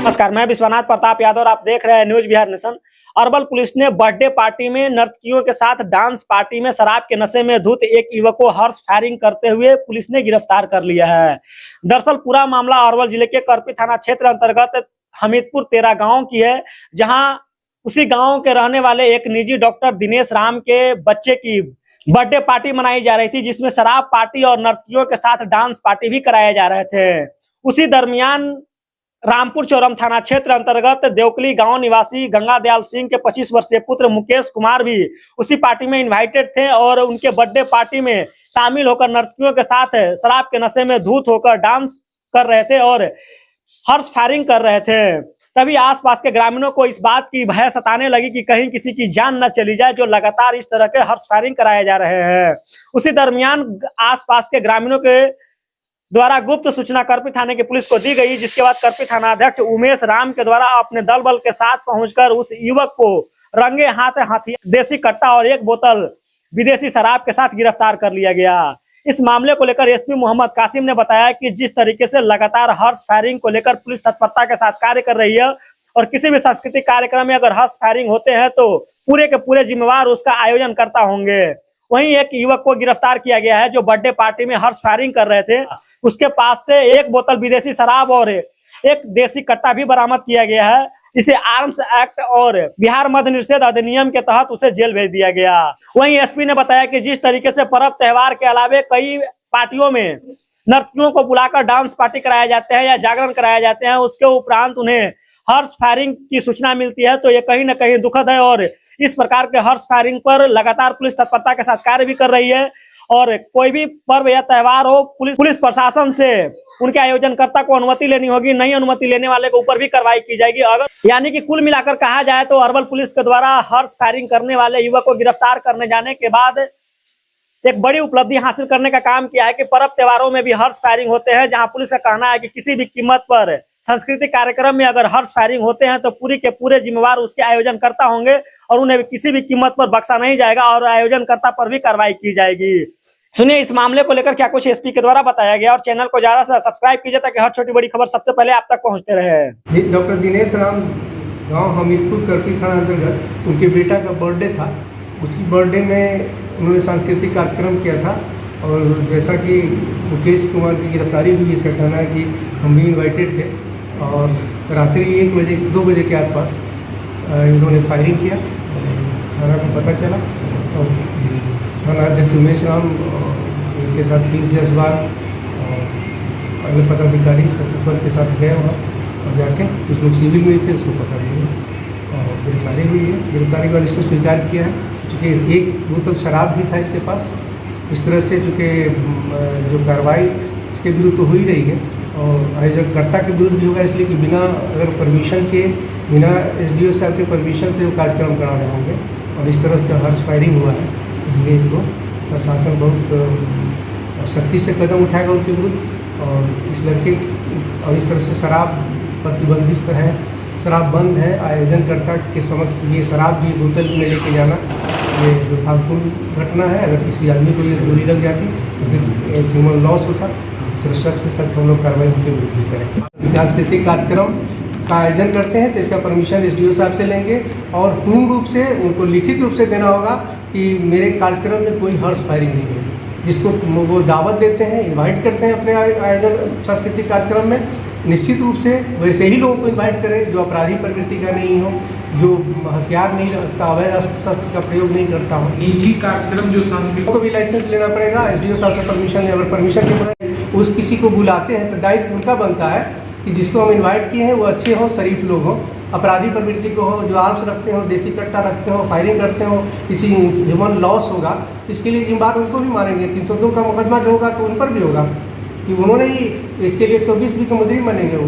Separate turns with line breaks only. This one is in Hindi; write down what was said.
नमस्कार, मैं विश्वनाथ प्रताप यादव और आप देख रहे हैं news Bihar nation. Arwal police ने बर्थडे पार्टी में नर्तकियों के साथ डांस पार्टी में शराब के नशे में धुत एक युवक को हॉर्स फायरिंग करते हुए पुलिस ने गिरफ्तार कर लिया है। दरअसल पूरा मामला अरवल जिले के करपी थाना क्षेत्र अंतर्गत हमीदपुर 13 गांव की है, जहां उसी गांव के रहने वाले एक निजी डॉक्टर दिनेश राम के बच्चे की बर्थडे पार्टी मनाई जा रही थी, जिसमें शराब पार्टी और नर्तकियों के साथ डांस पार्टी भी कराए जा रहे थे। उसी दरमियान रामपुर चौरम थाना क्षेत्र अंतर्गत देवकली गांव निवासी गंगादयाल सिंह के 25 वर्षीय पुत्र मुकेश कुमार भी उसी पार्टी में इनवाइटेड थे और उनके बर्थडे पार्टी में शामिल होकर नर्तकियों के साथ शराब के नशे में धुत होकर डांस कर रहे थे और हॉर्स फायरिंग कर रहे थे। तभी आसपास के ग्रामीणों को इस बात की भय सताने लगी कि कहीं किसी की जान न चली जाए, जो लगातार इस तरह के हॉर्स फायरिंग कराए जा रहे हैं। उसी दरमियान आसपास के ग्रामीणों के द्वारा गुप्त सूचना करपी थाने की पुलिस को दी गई, जिसके बाद करपी थाना अध्यक्ष उमेश राम के द्वारा अपने दल बल के साथ पहुंचकर उस युवक को रंगे हाथ देसी कट्टा और एक बोतल विदेशी शराब के साथ गिरफ्तार कर लिया गया। इस मामले को लेकर एसपी मोहम्मद कासिम ने बताया कि जिस तरीके से लगातार हॉर्स फायरिंग को लेकर पुलिस तत्परता के साथ कार्य कर रही है और किसी भी सांस्कृतिक कार्यक्रम में अगर हॉर्स फायरिंग होते हैं तो पूरे के पूरे जिम्मेवार उसका आयोजन करता होंगे। वहीं एक युवक को गिरफ्तार किया गया है जो बर्थडे पार्टी में हॉर्स फायरिंग कर रहे थे। उसके पास से एक बोतल विदेशी शराब और एक देसी कट्टा भी बरामद किया गया है। इसे आर्म्स एक्ट और बिहार मद्य निषेध अधिनियम के तहत उसे जेल भेज दिया गया। वहीं एसपी ने बताया कि जिस तरीके से पर्व त्योहार के अलावे कई पार्टियों में नर्तकियों को बुलाकर डांस पार्टी कराए जाते हैं या जागरण कराए जाते हैं, उसके उपरांत उन्हें हॉर्स फायरिंग की सूचना मिलती है, तो ये कहीं ना कहीं दुखद है और इस प्रकार के हॉर्स फायरिंग पर लगातार पुलिस तत्परता के साथ कार्य भी कर रही है। और कोई भी पर्व या त्योहार हो, पुलिस प्रशासन से उनके आयोजनकर्ता को अनुमति लेनी होगी, नहीं अनुमति लेने वाले के ऊपर भी कार्रवाई की जाएगी। अगर यानी कि कुल मिलाकर कहा जाए तो अरवल पुलिस के द्वारा हॉर्स फायरिंग करने वाले युवक को गिरफ्तार करने जाने के बाद एक बड़ी उपलब्धि हासिल करने का काम किया है कि पर्व त्योहारों में भी हॉर्स फायरिंग होते हैं, जहां पुलिस का कहना है कि किसी भी कीमत पर सांस्कृतिक कार्यक्रम में अगर हॉर्स फायरिंग होते हैं तो पूरी के पूरे जिम्मेवार उसके आयोजनकर्ता होंगे और उन्हें किसी भी कीमत पर बख्शा नहीं जाएगा और आयोजनकर्ता पर भी कार्रवाई की जाएगी। सुनिए इस मामले को लेकर क्या कुछ एसपी के द्वारा बताया गया और चैनल को ज्यादा से सब्सक्राइब कीजिए ताकि हर छोटी बड़ी खबर सबसे पहले आप तक पहुंचते रहे।
डॉक्टर दिनेश राम गांव हमीरपुर करपी थाना अंतर्गत उनके बेटा का बर्थडे था। उसी बर्थडे में उन्होंने सांस्कृतिक कार्यक्रम किया था और जैसा कि मुकेश कुमार की गिरफ्तारी हुई, इसका कहना है कि हम भी इन्वाइटेड थे और रात्रि 2 बजे के आसपास इन्होंने फायरिंग किया। थाना को पता चला और थाना अध्यक्ष उमेश राम इनके साथ पीर जसवाल और अन्य पदाधिकारी सशस्त्र बल के साथ गए वहाँ और जाके कुछ लोग सिविल में थे, उसको पकड़ लिए और गिरफ्तारी हुई है। गिरफ्तारी के बाद इससे स्वीकार किया है चूँकि एक बोतल शराब भी था इसके पास। इस तरह से चूँकि जो कार्रवाई इसके विरुद्ध तो हो ही रही है और आयोजकर्ता के विरुद्ध भी होगा, इसलिए कि बिना अगर परमिशन के, बिना एसडीओ साहब के परमिशन से वो कार्यक्रम करा रहे होंगे और इस तरह से हॉर्स फायरिंग हुआ है, इसलिए इसको प्रशासन बहुत सख्ती से कदम उठाएगा उनके विरुद्ध। और इस लड़के और इस तरह से शराब प्रतिबंधित है, शराब बंद है, आयोजनकर्ता के समक्ष ये शराब भी बोतल में लेके जाना ये दुर्भाग्यपूर्ण घटना है। अगर किसी आदमी को ये गोली लग जाती तो फिर एक ह्यूमन लॉस होता। इस तरह सख्त से सख्त हम लोग कार्रवाई उनके विरुद्ध भी करेंगे। सांस्कृतिक कार्यक्रम का आयोजन करते हैं तो इसका परमिशन एसडीओ साहब से लेंगे और पूर्ण रूप से उनको लिखित रूप से देना होगा कि मेरे कार्यक्रम में कोई हॉर्स फायरिंग नहीं होगी। जिसको वो दावत देते हैं, इनवाइट करते हैं अपने आयोजन सांस्कृतिक कार्यक्रम में, निश्चित रूप से वैसे ही लोगों को इन्वाइट करें जो अपराधी प्रवृत्ति का नहीं हो, जो हथियार नहीं रखता, अवैध शस्त्र का प्रयोग नहीं करता हो।
निजी कार्यक्रम जो सांस्कृतिक
को भी लाइसेंस लेना पड़ेगा, एसडीओ साहब से परमिशन ले। अगर परमिशन के बगैर उस किसी को बुलाते हैं तो दायित्व उनका बनता है कि जिसको हम इन्वाइट किए हैं वो अच्छे हों, शरीफ लोग हों, अपराधी प्रवृत्ति को हो, जो आर्म्स रखते हो, देसी कट्टा रखते हो, फायरिंग करते हो, किसी ह्यूमन लॉस होगा, इसके लिए जिम्मेदार उनको भी मानेंगे। 302 का मुकदमा जो होगा तो उन पर भी होगा कि उन्होंने ही इसके लिए 120 भी तो मुजरिम बनेंगे वो।